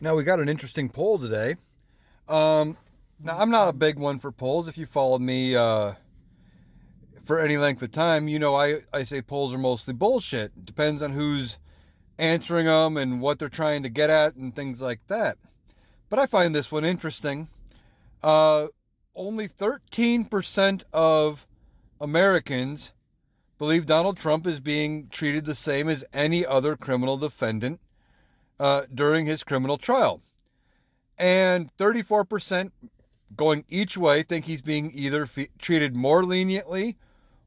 Now we got an interesting poll today. Um, Now I'm not a big one for polls. If you followed me for any length of time, you know I say polls are mostly bullshit. It depends on who's answering them and what they're trying to get at and things like that. But I find this one interesting. Uh, Only 13% of Americans believe Donald Trump is being treated the same as any other criminal defendant during his criminal trial. And 34% going each way think he's being either treated more leniently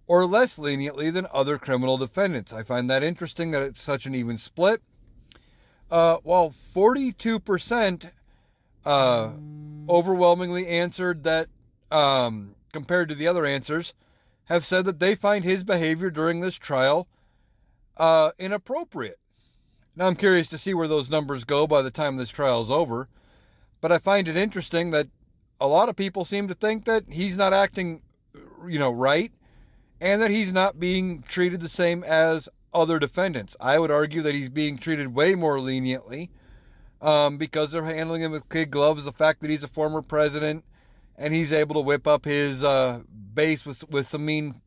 or less leniently than other criminal defendants. I find that interesting that it's such an even split. While 42% uh, overwhelmingly answered that, compared to the other answers, have said that they find his behavior during this trial inappropriate. Now, I'm curious to see where those numbers go by the time this trial is over, but I find it interesting that a lot of people seem to think that he's not acting, right, and that he's not being treated the same as other defendants. I would argue that he's being treated way more leniently because they're handling him with kid gloves. The fact that he's a former president and he's able to whip up his base with some mean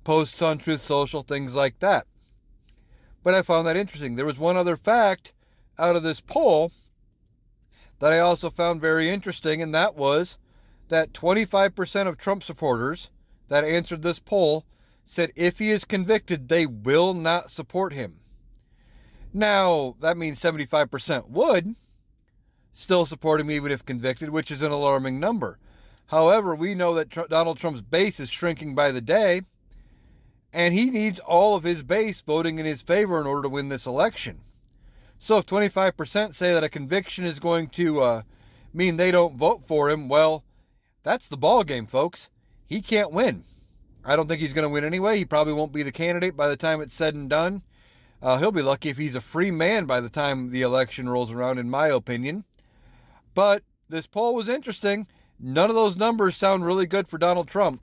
posts on Truth Social, things like that. But I found that interesting. There was one other fact out of this poll that I also found very interesting, and that was that 25% of Trump supporters that answered this poll said if he is convicted, they will not support him. Now, that means 75% would still support him even if convicted, which is an alarming number. However, we know that Donald Trump's base is shrinking by the day, and he needs all of his base voting in his favor in order to win this election. So if 25% say that a conviction is going to mean they don't vote for him, well, that's the ball game, folks. He can't win. I don't think he's going to win anyway. He probably won't be the candidate by the time it's said and done. He'll be lucky if he's a free man by the time the election rolls around, in my opinion. But this poll was interesting. None of those numbers sound really good for Donald Trump.